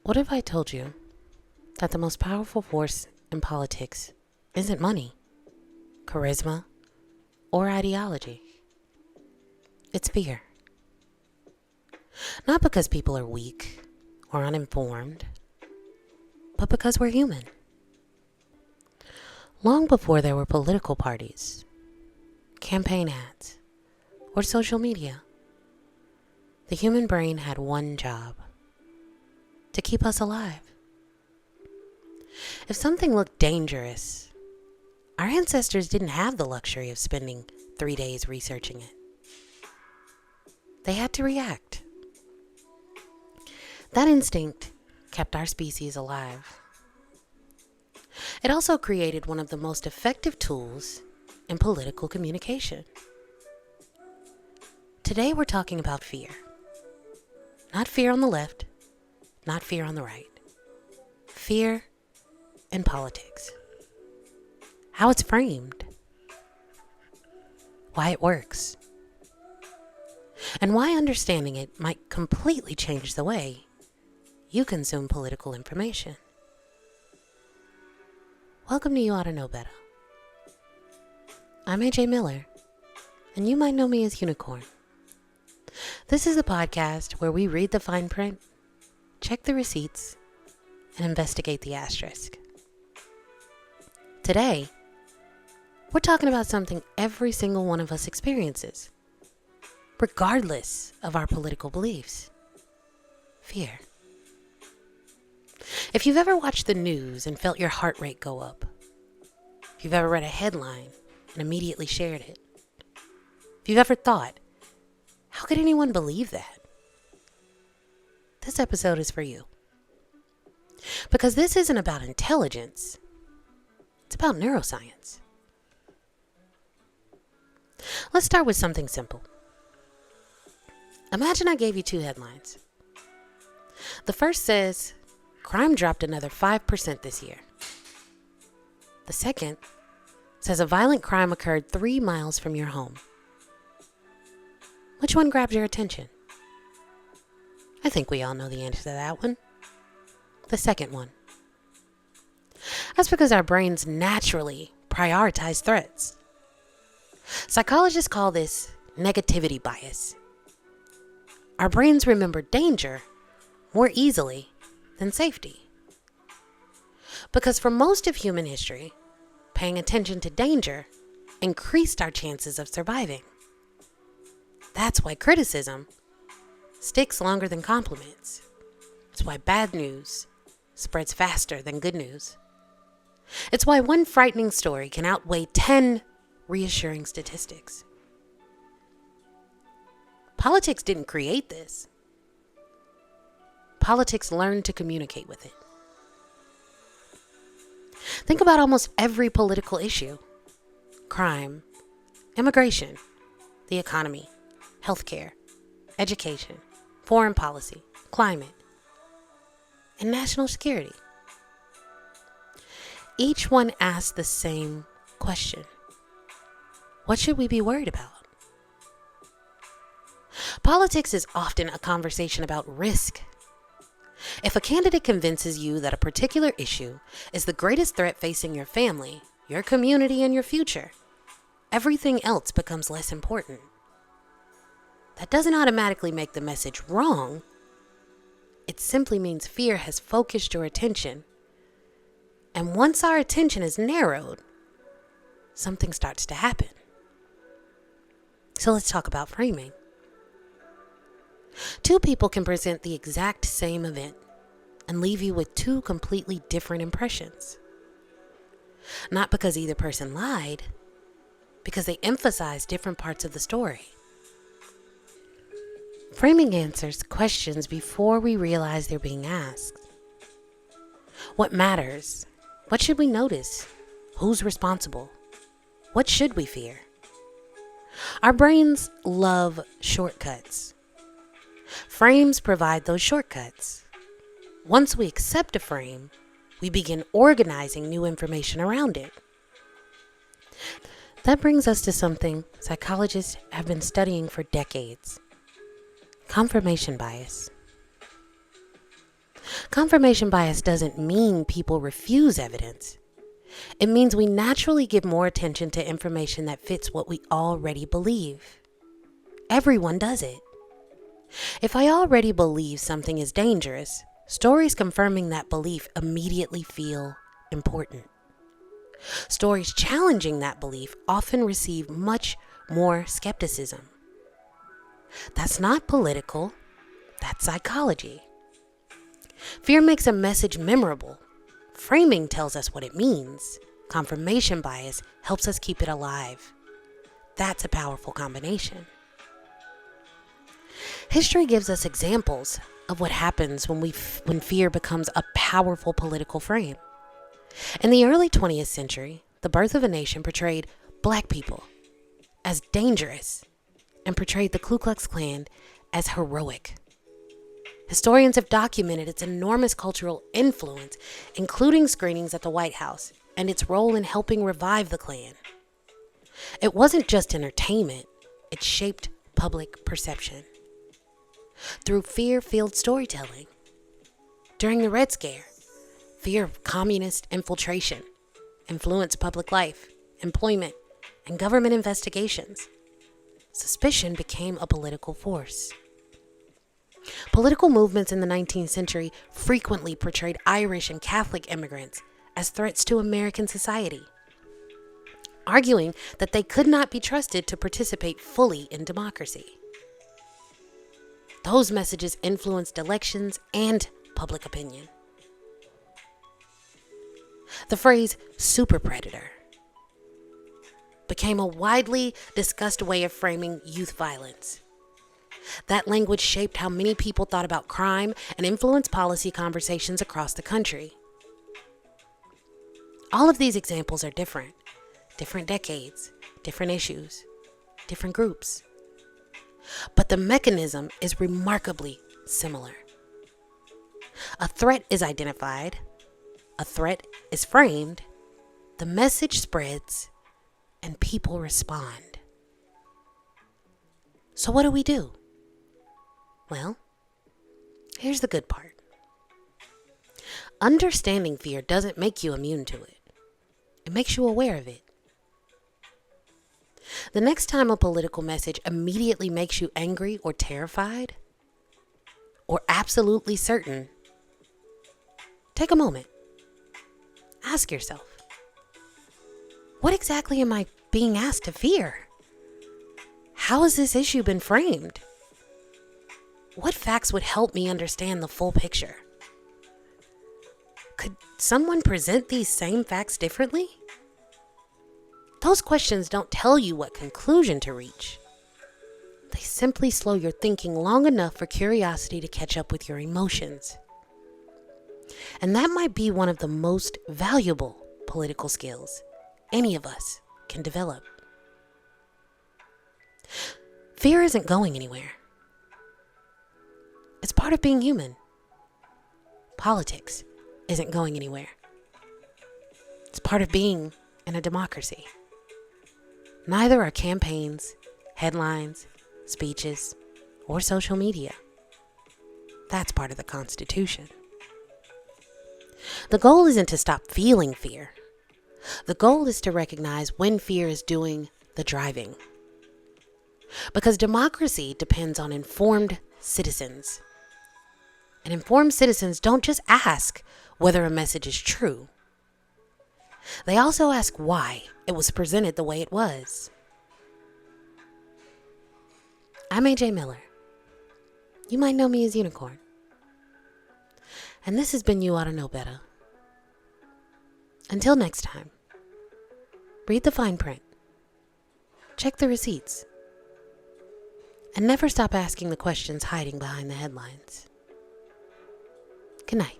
What if I told you that the most powerful force in politics isn't money, charisma, or ideology? It's fear. Not because people are weak or uninformed, but because we're human. Long before there were political parties, campaign ads, or social media, the human brain had one job: to keep us alive. If something looked dangerous, our ancestors didn't have the luxury of spending 3 days researching it. They had to react. That instinct kept our species alive. It also created one of the most effective tools in political communication. Today we're talking about fear. Not fear on the left, not fear on the right. Fear in politics. How it's framed. Why it works. And why understanding it might completely change the way you consume political information. Welcome to You Ought to Know Better. I'm AJ Miller, and you might know me as Unicorn. This is a podcast where we read the fine print, check the receipts, and investigate the asterisk. Today, we're talking about something every single one of us experiences, regardless of our political beliefs: fear. If you've ever watched the news and felt your heart rate go up, if you've ever read a headline and immediately shared it, if you've ever thought, how could anyone believe that? This episode is for you. Because this isn't about intelligence, it's about neuroscience. Let's start with something simple. Imagine I gave you two headlines. The first says, crime dropped another 5% this year. The second says a violent crime occurred 3 miles from your home. Which one grabs your attention? I think we all know the answer to that one. The second one. That's because our brains naturally prioritize threats. Psychologists call this negativity bias. Our brains remember danger more easily than safety. Because for most of human history, paying attention to danger increased our chances of surviving. That's why criticism sticks longer than compliments. It's why bad news spreads faster than good news. It's why one frightening story can outweigh 10 reassuring statistics. Politics didn't create this. Politics learned to communicate with it. Think about almost every political issue: crime, immigration, the economy, healthcare, education, foreign policy, climate, and national security. Each one asks the same question: what should we be worried about? Politics is often a conversation about risk. If a candidate convinces you that a particular issue is the greatest threat facing your family, your community, and your future, everything else becomes less important. That doesn't automatically make the message wrong. It simply means fear has focused your attention. And once our attention is narrowed, something starts to happen. So let's talk about framing. Two people can present the exact same event and leave you with two completely different impressions. Not because either person lied, because they emphasize different parts of the story. Framing answers questions before we realize they're being asked. What matters? What should we notice? Who's responsible? What should we fear? Our brains love shortcuts. Frames provide those shortcuts. Once we accept a frame, we begin organizing new information around it. That brings us to something psychologists have been studying for decades: confirmation bias. Confirmation bias doesn't mean people refuse evidence. It means we naturally give more attention to information that fits what we already believe. Everyone does it. If I already believe something is dangerous, stories confirming that belief immediately feel important. Stories challenging that belief often receive much more skepticism. That's not political, that's psychology. Fear makes a message memorable. Framing tells us what it means. Confirmation bias helps us keep it alive. That's a powerful combination. History gives us examples of what happens when fear becomes a powerful political frame. In the early 20th century, The Birth of a Nation portrayed black people as dangerous and portrayed the Ku Klux Klan as heroic. Historians have documented its enormous cultural influence, including screenings at the White House, and its role in helping revive the Klan. It wasn't just entertainment, it shaped public perception through fear-filled storytelling. During the Red Scare, fear of communist infiltration influenced public life, employment, and government investigations. Suspicion became a political force. Political movements in the 19th century frequently portrayed Irish and Catholic immigrants as threats to American society, arguing that they could not be trusted to participate fully in democracy. Those messages influenced elections and public opinion. The phrase super predator became a widely discussed way of framing youth violence. That language shaped how many people thought about crime and influenced policy conversations across the country. All of these examples are different decades, different issues, different groups. But the mechanism is remarkably similar. A threat is identified, a threat is framed, the message spreads, and people respond. So what do? Well, here's the good part. Understanding fear doesn't make you immune to it. It makes you aware of it. The next time a political message immediately makes you angry or terrified, or absolutely certain, take a moment. Ask yourself, what exactly am I being asked to fear? How has this issue been framed? What facts would help me understand the full picture? Could someone present these same facts differently? Those questions don't tell you what conclusion to reach. They simply slow your thinking long enough for curiosity to catch up with your emotions. And that might be one of the most valuable political skills any of us can develop. Fear isn't going anywhere. It's part of being human. Politics isn't going anywhere. It's part of being in a democracy. Neither are campaigns, headlines, speeches, or social media. That's part of the Constitution. The goal isn't to stop feeling fear. The goal is to recognize when fear is doing the driving. Because democracy depends on informed citizens. And informed citizens don't just ask whether a message is true. They also ask why it was presented the way it was. I'm AJ Miller. You might know me as Unicorn. And this has been You Ought to Know Better. Until next time, read the fine print, check the receipts, and never stop asking the questions hiding behind the headlines. Good night.